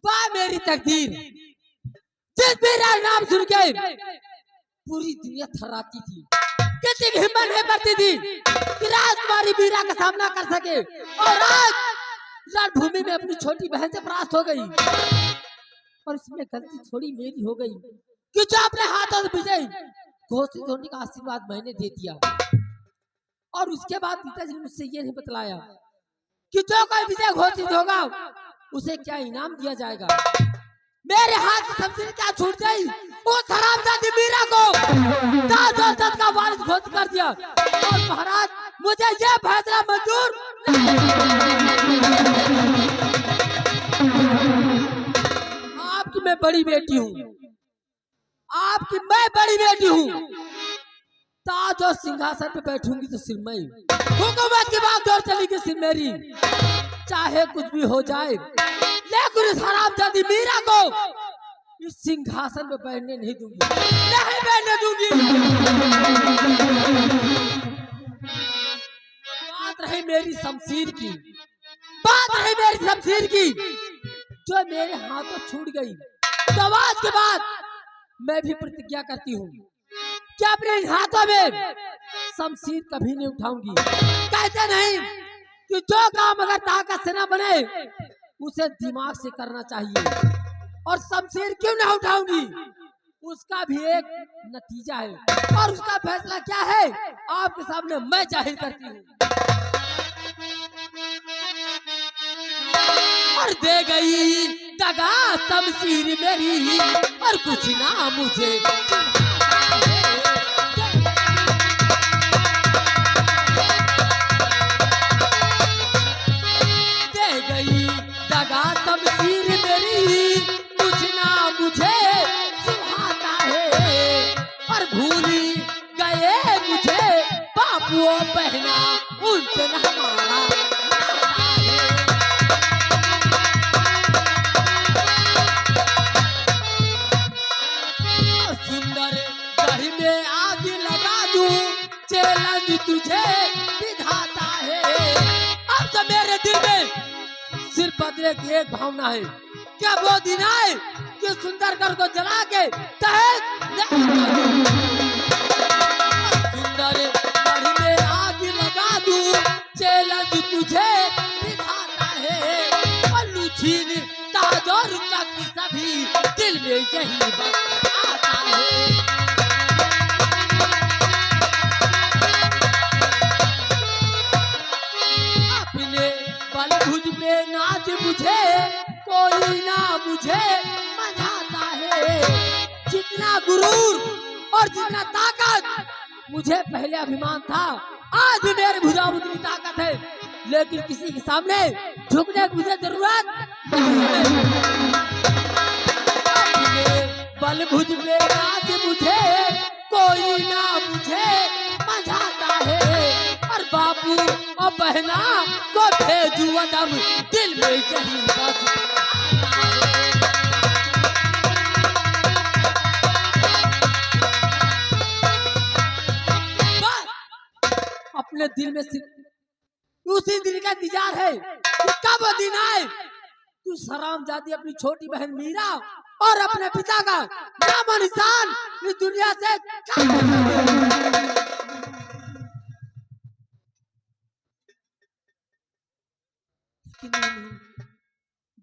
वाह मेरी तकदीर, जिस मीरा नाम सुन के पूरी दुनिया थर्राती थी। किसी की हिम्मत नहीं पड़ती थी कि राजकुमारी मीरा का सामना कर सके, और आज रणभूमि में अपनी छोटी बहन से परास्त हो गई। और इसमें गलती थोड़ी मेरी हो गई कि जो अपने हाथों से विजय घोषित होने का आशीर्वाद मैंने दे दिया। और उसके बाद पिताजी ने मुझसे ये नहीं बतलाया कि जो कोई विजय घोषित होगा उसे क्या इनाम दिया जाएगा। मेरे हाथ से शमशीर क्या छूट गई, उस हरामजादी मीरा को ताज और तख्त का वारिस घोषित कर दिया। और महाराज मुझे यह फैसला मंजूर। आपकी मैं बड़ी बेटी हूँ, आपकी मैं बड़ी बेटी हूँ। ताज और सिंहासन पे बैठूंगी तो सिर मैं, हुकूमत की बागडोर चलेगी सिर मेरी। चाहे कुछ भी हो जाए, लेकिन इस हरामजादी मीरा को इस सिंहासन पे बैठने नहीं दूंगी, नहीं बैठने दूंगी। बात रही मेरी शमशीर की, बात रही मेरी शमशीर की, जो मेरे हाथों छूट गई। तो आज के बाद मैं भी प्रतिज्ञा करती हूँ कि अपने हाथों में शमशीर कभी नहीं उठाऊंगी। कहते नहीं कि जो काम अगर ताकत से ना बने उसे दिमाग से करना चाहिए। और शमशीर क्यों ना उठाऊंगी, उसका भी एक नतीजा है, और उसका फैसला क्या है आपके सामने मैं जाहिर करती हूँ। और दे गई दगा शमशीर मेरी, और कुछ ना मुझे शमशीर मेरी, कुछ ना मुझे सुहाता है। और भूली गए मुझे बापू बहना, उनसे न हमारा नाता है। सुंदर घर में आग लगा दूं, चैलेंज तुझे विधाता है। अब तो मेरे दिल में सिर्फ बदले की एक भावना है, क्या वो दिन आए कि सुंदर घर को जला के सुंदर घर में आग लगा दूं, चैलेंज तुझे दिखाता है। और लुछीन ताज और तख्त सभी दिल में यही बस आता है। अपने बलभुज में नाच मुझे कोई ना मुझे मनाता है। जितना गुरूर और जितना ताकत मुझे पहले अभिमान था, आज भी मेरे भुजाओं में उतनी ताकत है, लेकिन किसी के सामने झुकने की मुझे जरूरत नहीं है। अपने बलभुज में नाच मुझे कोई ना मुझे मनाता है। और बापू और बहना को भेजू अदम, दिल में यही बस अपने दिल में उसी दिन का इंतजार है कि कब वो दिन आए तू हरामजादी अपनी छोटी बहन मीरा और अपने पिता का नाम निशान इस दुनिया से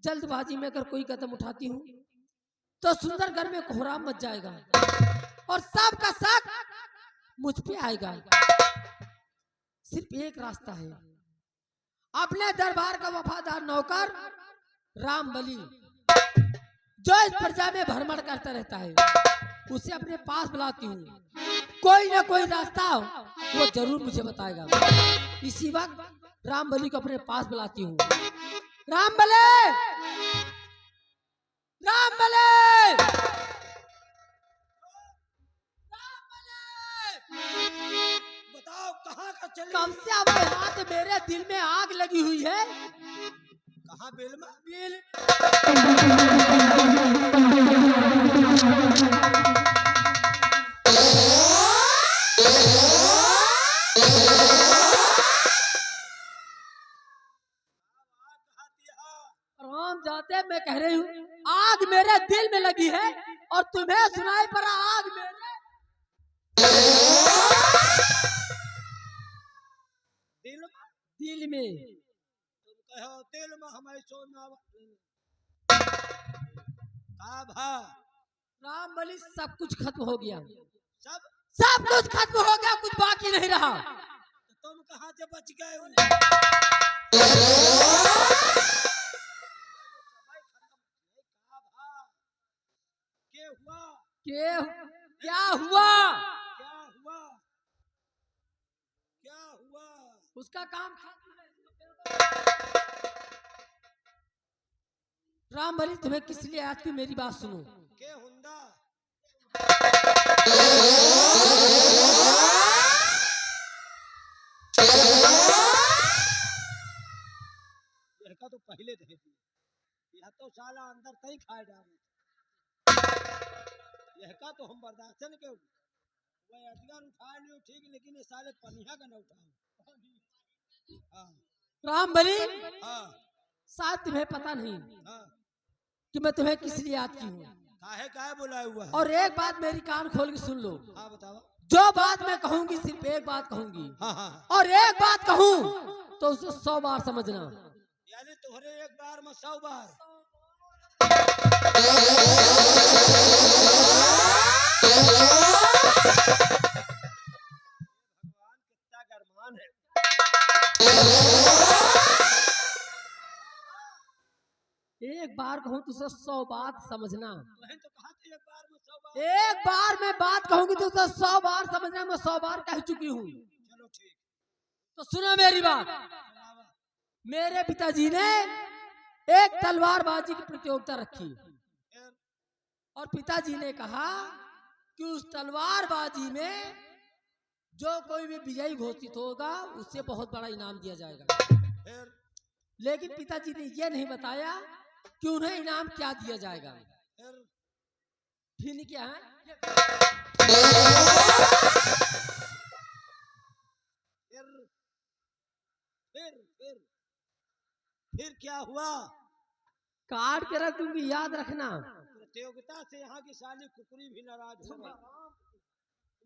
जल्दबाजी में अगर कोई कदम उठाती हूँ तो सुंदर घर में कोहराम मच जाएगा और सबका शक मुझ पे आएगा। सिर्फ एक रास्ता है, अपने दरबार का वफादार नौकर रामबली जो इस प्रजा में भ्रमण करता रहता है, उसे अपने पास बुलाती हूँ। कोई ना कोई रास्ता वो जरूर मुझे बताएगा। इसी वक्त रामबली को अपने पास बुलाती हूँ। रामबले, रामबले, बताओ कहाँ का चले? कब से आपके हाथ मेरे दिल में आग लगी हुई है? कहाँ बेल में? बेल राम जाते मैं कह रही हूँ आग मेरे दिल में लगी है और तुम्हें सुनाई पड़ा आग मेरे दिल में। दिल में। तुम कहो दिल में हमारी सोना का भा राम बलि सब कुछ खत्म हो गया, सब सब कुछ खत्म हो गया, कुछ बाकी नहीं रहा। तो तुम कहाँ से बच गए हो? क्या हुआ? क्या हुआ? क्या हुआ? क्या हुआ? उसका काम खत्म है। राम बलि तुम्हें किस लिए आज की मेरी बात सुनो। के हुंदा यह तो पहले थे, यह तो साला अंदर कहीं खाए डाले, यह का तो हम बर्दाश्त न के वह अटगर उठा लियो ठीक, लेकिन ये साले पनिया का न उठाओ। हाँ राम बलि हाँ शायद तुम्हें पता नहीं हाँ कि मैं तुम्हें किस लिए याद की हूँ। काहे बुलाया हुआ है? और एक बात मेरी कान खोल के सुन लो। हाँ बताओ। जो बात मैं कहूंगी सिर्फ एक बात कहूंगी, हाँ हाँ और एक बात कहूं तो उसे 100 बार समझना। यानी तुम्हारे एक बार में 100 बार। भगवान कितना गरमान है। एक बार कहूं तो उसे 100 बात समझना। तो कहा था एक बार में 100 बार। एक बार मैं बात कहूंगी तो उसे 100 बार समझना। मैं 100 बार कह चुकी हूँ। चलो ठीक। तो सुनो मेरी बात। सुनावा। मेरे पिताजी ने एक तलवारबाजी की प्रतियोगिता रखी फिर और पिताजी ने कहा कि उस तलवारबाजी में जो कोई भी विजयी घोषित होगा उससे बहुत बड़ा इनाम दिया जाएगा। फिर लेकिन पिताजी ने यह नहीं बताया कि उन्हें इनाम क्या दिया जाएगा। फिर क्या है? फिर फिर क्या हुआ? काट के रख दूंगी, याद रखना। प्रतियोगिता से यहाँ की साली कुकरी भी नाराज हो गई।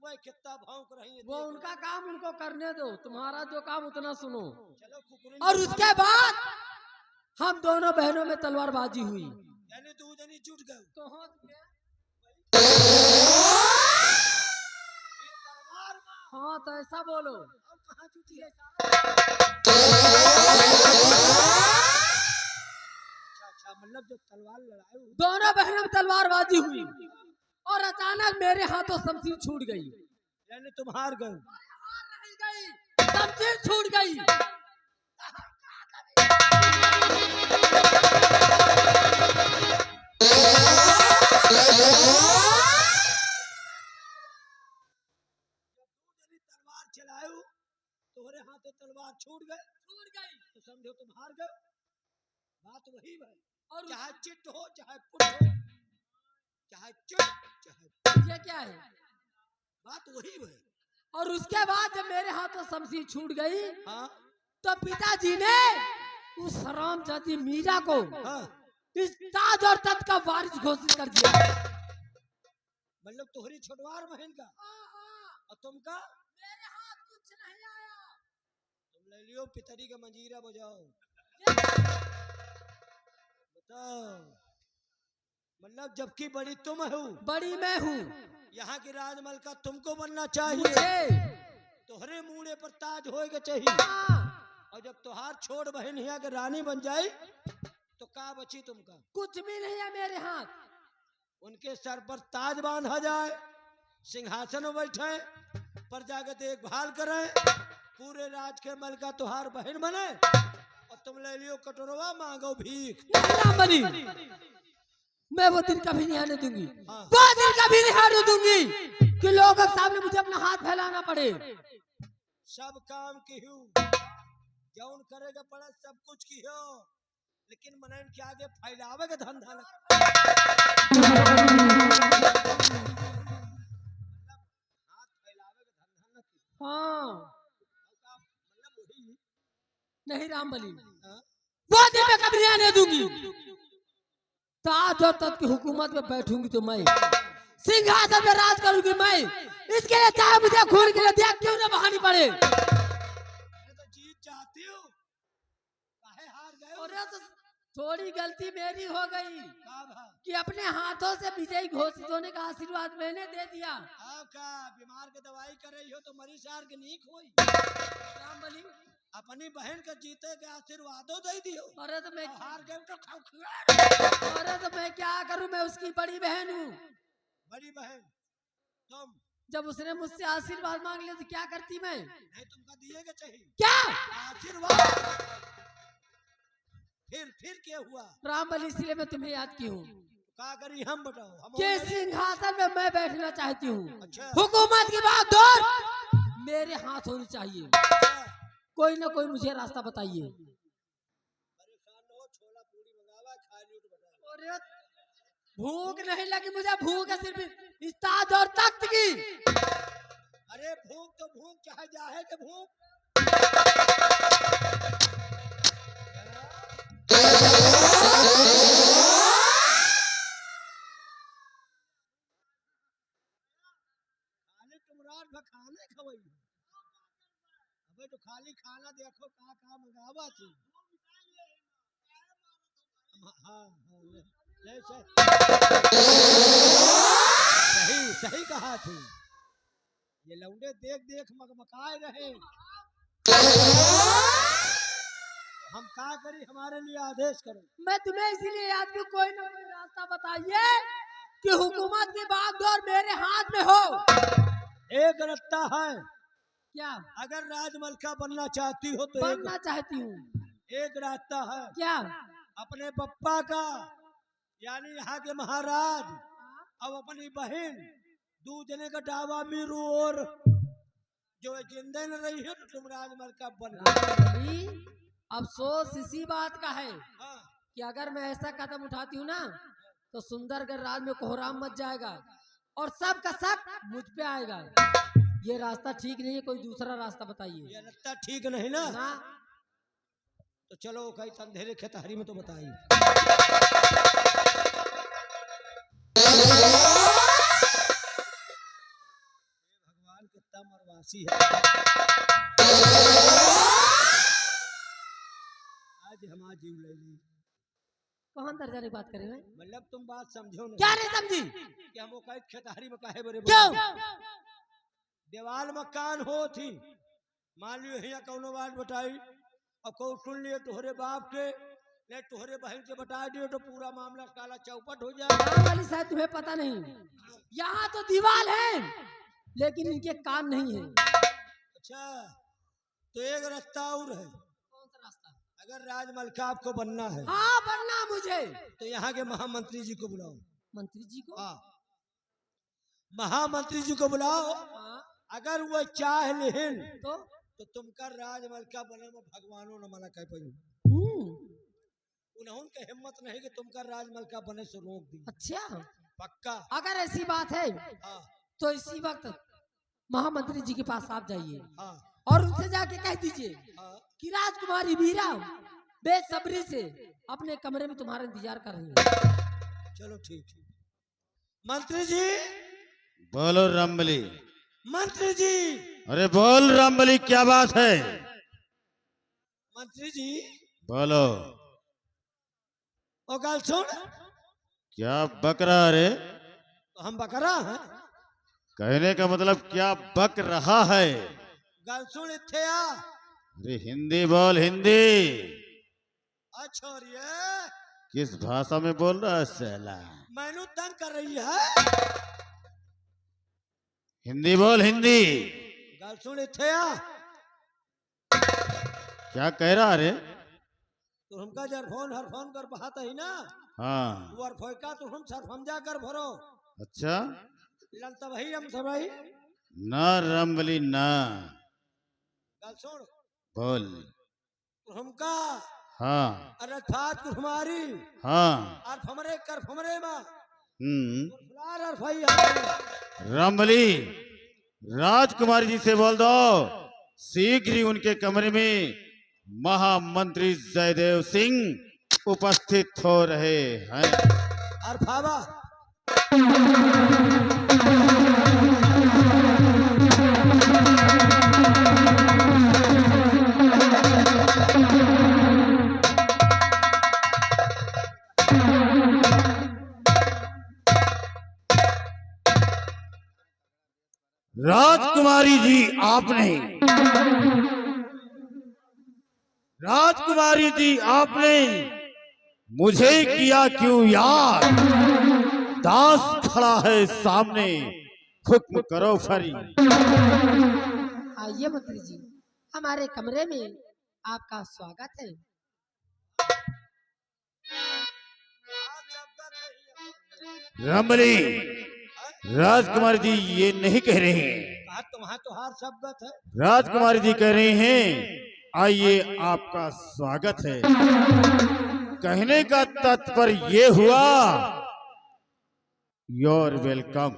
वह कितना भौंक रही है। वो उनका काम उनको करने दो, तुम्हारा जो काम उतना सुनो। चलो कुकरी। और उसके बाद हम दोनों बहनों में तलवारबाजी हुई। यानी दो जनी जुट गए। तो हाँ तो ऐसा बोलो। अब कहाँ जुटी है? अच्छा मतलब जो तलवार लड़ाई दोनों बहनों में तलवारबाजी हुई और अचानक मेरे हाथों शमशीर छूट गई। यानी तुम हार गए। शमशीर छूट गई। तलवार चलाओ तुम्हारे हाथों तलवार छूट गई। तो समझो तुम हार गए। बात वही है। और चाहे चिट हो चाहे पुट हो, चाहे चिट चाहे ये क्या है? बात वही है। और उसके बाद जब मेरे हाथों शमशीर छूट गई, हाँ तो पिताजी ने उस हरामजादी मीरा को हाँ इस ताज और तख्त का वारिस घोषित कर दिया। मतलब तुम्हारी छोटवार बहन का और तुमका मेरे हाथ कुछ नहीं आया। तुम ले लियो पितरी का मंजीरा बजाओ। बताओ मतलब जबकि बड़ी तुम हो, बड़ी मैं हूँ, यहाँ की राजमलका तुमको बनना चाहिए। मुझे तोहरे मुड़े पर ताज होएगा चाहिए। और जब तुहार छोड़ बहन यहाँ के रानी बन जाए तो का बची तुमका? कुछ भी नहीं है मेरे हाथ। उनके सर पर ताज बांधा जाए, सिंहासन में बैठे, प्रजा के देखभाल करे, पूरे राज के मलका तुहार बहन बने और तुम ले लियो कटोरवा मांगो भीख। बनी मैं वो दिन कभी नहीं आने दूंगी। हाँ। वो दिन कभी नहीं आने दूंगी कि लोगों के सामने मुझे अपना हाथ फैलाना पड़े। सब काम की हूँ, जौन करेगा पड़े सब कुछ की हो, लेकिन मनन के आगे फैलावे का धंधा लग। हाथ फैलावे का धंधा न की। हाँ मतलब वही नहीं राम बली, हाँ? वो दिन मैं कभी नहीं आने दूंगी। ताज और तख्त की हुकूमत में बैठूंगी तो मैं, सिंहासन में राज करूंगी मैं। इसके लिए चाहे मुझे खून के लिए दिया क्यों न बहानी पड़े। मैं तो जीत चाहती हूँ, काहे हार गए हो? अरे तो थोड़ी गलती मेरी हो गई का भा? कि अपने हाथों से विजयी घोषित होने का आशीर्वाद मैंने दे दिया। आपका बीमार के दवाई कर रही हो तो मरीज सार के नीक होई। रामबली, अपनी बहन के जीते के आशीर्वादों दे दियो। अरे तो मैं और हार गए तो खाओ खिला। अरे तो मैं क्या करूं, मैं उसकी बड़ी बहन हूँ। बड़ी बहन तुम जब उसने मुझसे आशीर्वाद मांग लिया तो क्या करती मैं। नहीं, तुमका दिए के चाहिए क्या आशीर्वाद। फिर क्या हुआ? रामबली, इसलिए मैं तुम्हें याद की हूँ का करी हम बताओ। हम कि और सिंहासन में मैं बैठना चाहती हूँ। अच्छा। हुकूमत की बात दौर मेरे हाथ होनी चाहिए। अच्छा। कोई ना कोई मुझे रास्ता बताइए। परेशान न हो, छोला पूरी मंगावा खा लियो तो बता। अरे भूख नहीं लगी मुझे, भूख है सिर्फ इस ताज और तख्त की। अरे भूख तो भूख, चाहे जाहे के भूख। खाली तुम रात भर खाने खवई। अबे तो खाली खाना देखो का मंगावा थी। हाँ हाँ, ले सही सही कहा थी। ये लौंडे देख देख मगमगाए रहे। हम का करी, हमारे लिए आदेश करो। मैं तुम्हें इसीलिए याद की, कोई ना कोई रास्ता बताइए कि हुकूमत की बागडोर मेरे हाथ में हो। एक रास्ता है, क्या अगर राजमलका बनना चाहती हो तो बनना चाहती हूँ। एक रास्ता है। क्या अपने पप्पा का यानी यहाँ के महाराज अब अपनी बहन दो जने का डावा मीरू और जो जिंदे न रही है तो तुम राजमलका बन गए। रामबली, अफसोस इसी बात का है हाँ, कि अगर मैं ऐसा कदम उठाती हूँ ना तो सुंदरगढ़ राज में कोहराम मच जाएगा और सब का सब मुझ पे आएगा। ये रास्ता ठीक नहीं है, कोई दूसरा रास्ता बताइए। ये रास्ता ठीक नहीं ना, ना तो चलो कहीं अंधेरे खेतहरी में तो बताइए। भगवान कितना मरवासी है। आज हमारा जीव ले ली। कौन दर्जा की बात करें? मतलब तुम बात समझो नहीं। क्या नहीं समझी? कि हम कहीं खेतहरी में काहे बरे क्यों? देवाल में कान हो थी, मान लियो यहाँ कौनो बात बताई और कौ सुन लिए तोहरे बाप के नहीं तोहरे बहन के बता दियो तो पूरा मामला काला चौपट हो जाए। रामबली शायद तुम्हें पता नहीं, यहाँ तो दीवार है लेकिन इनके कान नहीं है। अच्छा, तो एक रास्ता और है। कौन सा रास्ता? अगर राजमलका आपको बनना है हाँ बनना मुझे। तो यहाँ के महामंत्री जी को बुलाओ। मंत्री जी को? हाँ, महामंत्री जी को बुलाओ। हाँ, अगर वो चाह लेन तो तुमका राजमलका बने में भगवानों न मना कह पाई। उन्होंने हिम्मत नहीं कि तुमका राजमलका बने से रोक दी। अच्छा, पक्का? अगर ऐसी बात है हाँ तो इसी वक्त महामंत्री जी के पास आप जाइए हाँ और उनसे जाके कह दीजिए हाँ। कि राजकुमारी वीरा बेसब्री से अपने कमरे में तुम्हारा इंतजार कर रही है। चलो ठीक है। मंत्री जी। बोलो रामबली। मंत्री जी। अरे बोल रामबली, क्या बात है? मंत्री जी बोलो। ओ गाल सुन। क्या बक रहा रे? तो हम बकरा हैं। कहने का मतलब क्या बक रहा है? गाल सुन इत्थे आ। अरे हिंदी बोल, हिंदी। अच्छा ये किस भाषा में बोल रहा है साला? मैनू तंग कर रही है। हिंदी बोल, हिंदी। गाल सुन इत्थे आ। क्या कह रहा रे? तो हमका जरफोन हरफोन कर बहाता ही ना। हाँ, वो का तो हम सरफमजा कर भरो। अच्छा। ललता भाई हम सब भाई। ना रामबली ना। गाल सुन। बोल। तो हमका हाँ अरे थात को हमारी हाँ। और फमरे कर फमरे मा फुलार और भाई रामबली, राजकुमारी जी से बोल दो शीघ्र ही उनके कमरे में महामंत्री जयदेव सिंह उपस्थित हो रहे हैं। और फावा राजकुमारी जी आपने राजकुमारी जी आपने मुझे किया क्यों याद? दास खड़ा है सामने, हुक्म करो फरी। आइए मंत्री जी, हमारे कमरे में आपका स्वागत है। रमली, राजकुमारी जी ये नहीं कह रहे हैं। कहा तुम्हारा तुहार शब्द है। राजकुमारी जी कह रहे हैं आइए आपका स्वागत है। कहने का तात्पर्य ये हुआ your welcome.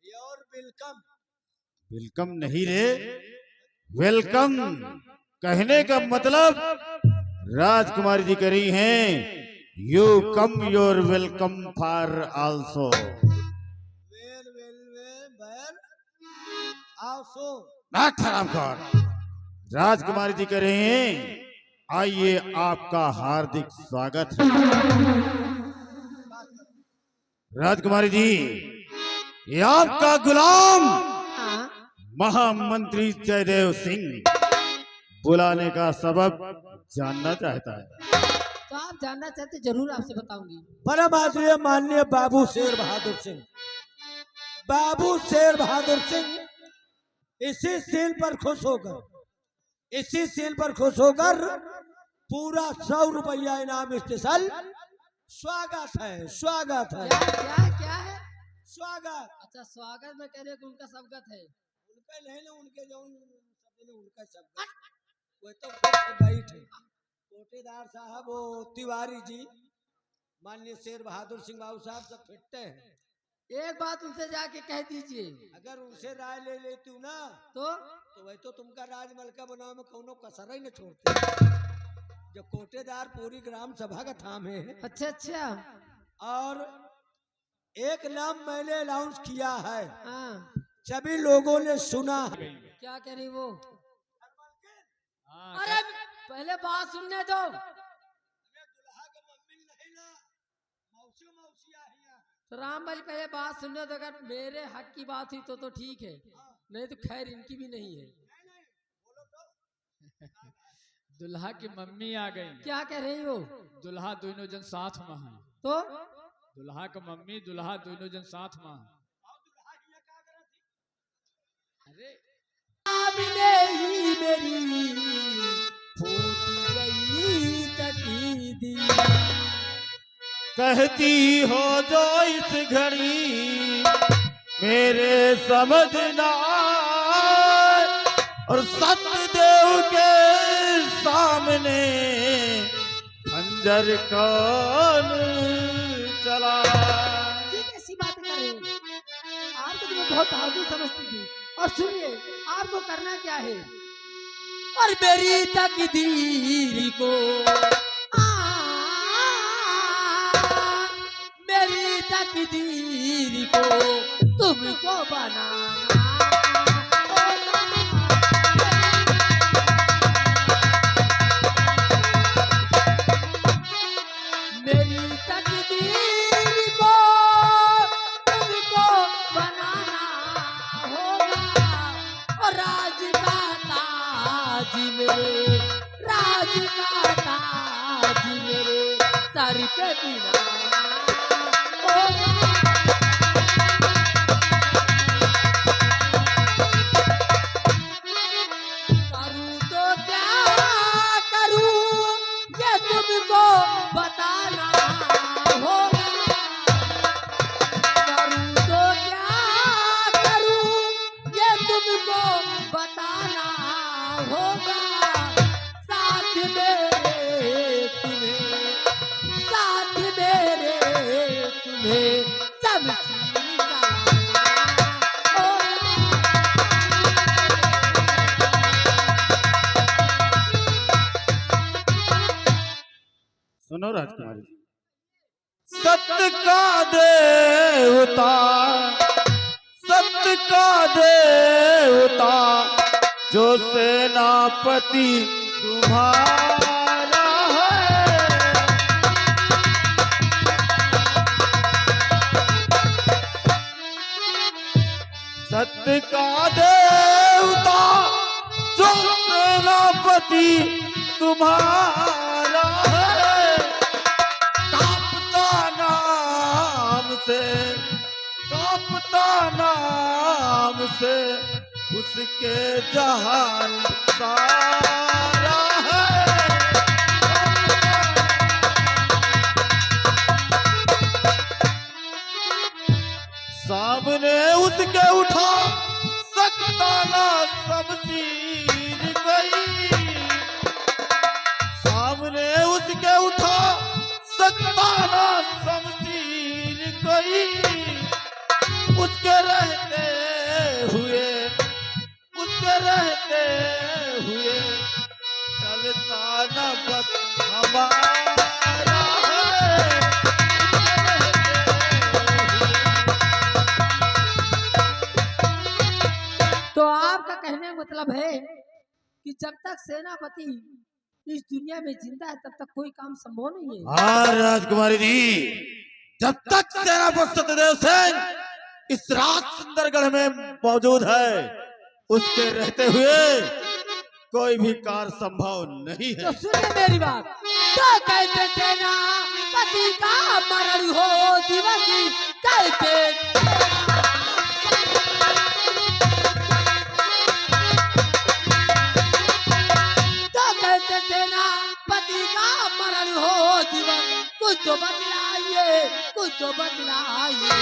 Your welcome. Welcome नहीं रे, वेलकम कहने का मतलब राजकुमारी जी कह रही हैं you come your welcome for also. Well well well well also. राजकुमारी जी कह रहे हैं आइए आपका हार्दिक स्वागत है। राजकुमारी जी ये आपका गुलाम हाँ, महामंत्री जयदेव सिंह बुलाने का सबब जानना चाहता है। तो आप जानना चाहते जरूर आपसे बताऊंगी। परम आदरणीय माननीय बाबू शेर बहादुर सिंह, बाबू शेर बहादुर सिंह इसी सील पर खुश होकर पूरा 100 रुपया इनाम स्पेशल स्वागत है। क्या क्या क्या है? स्वागत अच्छा, स्वागत में कह रहे कि उनका स्वागत है। उनका नहीं ना, उनके जो उनका शब्द वो तो बैठ है। कोटेदार साहब वो तिवारी जी माननीय शेर बहादुर सिंह बाबू साहब सब फिटते हैं। एक बात उनसे जाके कह दीजिए। अगर उनसे राय ले लेती हूँ ना तो वही तो तुमका राजमलका बनाओ में कौनो कसर ही न छोड़ते। जो कोटेदार पूरी ग्राम सभा का थाम है। अच्छा अच्छा, और एक नाम मैंने अनाउंस किया है, हाँ, सभी लोगों ने सुना है। क्या कह रही वो? अरे पहले बात सुनने दो। तो राम भाई पहले बात सुनने दो। अगर मेरे हक की बात हुई तो ठीक है, नहीं तो खैर इनकी भी नहीं है। दुल्हा की मम्मी आ गई। क्या कह रही हो? दुल्हा दोनों जन साथ में हैं। तो दुल्हा का मम्मी दुल्हा दोनों जन साथ में हैं। अरे सामने ही मेरी फूट गई तकीदी। कहती हो जो इस घड़ी मेरे समझ ना आए, और सत्यदेव के सामने खंजर कौन चला। ये कैसी बातें कर रहे हो? आपको तो मैं बहुत बहादुर समझती थी। और सुनिए, आपको करना क्या है? और मेरी तकदीर को मेरी तकदीर को तुमको बनाना मेरी तकदीर को तुमको बनाना होगा। और राज का ताज मेरे सर पे पिलाना होगा। करूं तो क्या करूं ये तुमको बताना होगा। करूं तो क्या करूं ये तुमको बताना होगा। साथ मेरे तुम्हें सब सुनो राजकुमारी जी, सत्य का देवता, सत्य का देवता जो सेनापति तुम्हारा है। सत्य का देवता जो सेनापति तुम्हारा है। कांपता नाम से, कांपता नाम से उसके जहान सारा है। सामने उसके उठा सकता ना सब चीर गई। सामने उसके उठा सकता ना सब चीर गई। उसके रहते हुए, उसके रहते हुए चलता न बस हमारा है। तो आपका कहने का मतलब है कि जब तक सेनापति इस दुनिया में जिंदा है तब तक कोई काम संभव नहीं है। हाँ राजकुमारी जी, जब तक सेनापति सत्यदेव सिंह इस राज सुंदरगढ़ में मौजूद है, उसके रहते हुए कोई भी कार्य संभव नहीं है। तो सुनिए मेरी बात, तो कैसे सेनापति का मरण हो दिवस, कैसे सेनापति का मरण हो दिवस, कुछ तो बतलाइए, कुछ तो बतलाइए।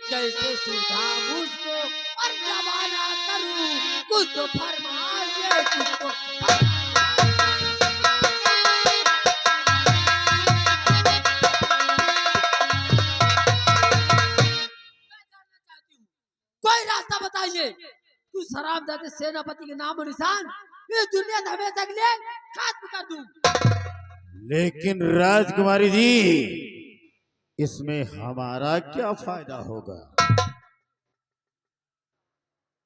कैसे सुधारूं उसको और रवाना करूं, कुछ तो फरमाइए, कुछ तो कोई रास्ता बताइए। कुछ हरामजादे सेनापति के नाम और निशान इस दुनिया से हमेशा के लिए खत्म कर दूं। लेकिन राजकुमारी जी, इसमें हमारा क्या फायदा होगा?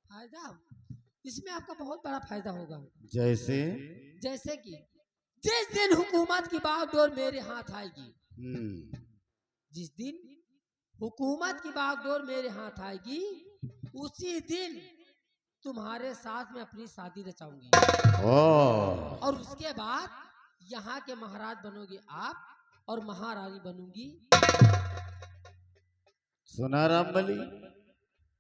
फायदा? इसमें आपका बहुत बड़ा फायदा होगा। जैसे? जैसे कि जिस दिन हुकूमत की बागडोर मेरे हाथ आएगी, जिस दिन हुकूमत की बागडोर मेरे हाथ आएगी, उसी दिन तुम्हारे साथ में अपनी शादी रचाऊंगी। और उसके बाद यहाँ के महाराज बनोगे आप और महारानी बनूंगी। सुना रामबली?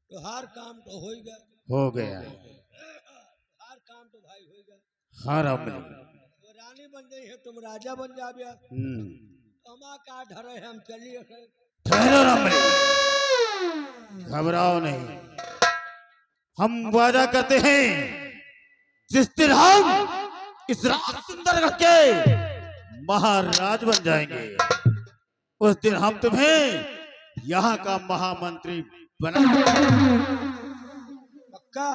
तो हर काम तो हो गया, हो गया। हर काम तो भाई हो गया। हाँ रामबली, तो रानी बन गई है, तुम राजा बन जाबिया। हमा का डरे हम चलिए। ठहरो रामबली, घबराओ नहीं। हम वादा करते हैं, जिस दिन हम इस राज सुंदरगढ़ के महाराज बन जाएंगे, उस दिन हम तुम्हें यहाँ का महामंत्री बना। पक्का?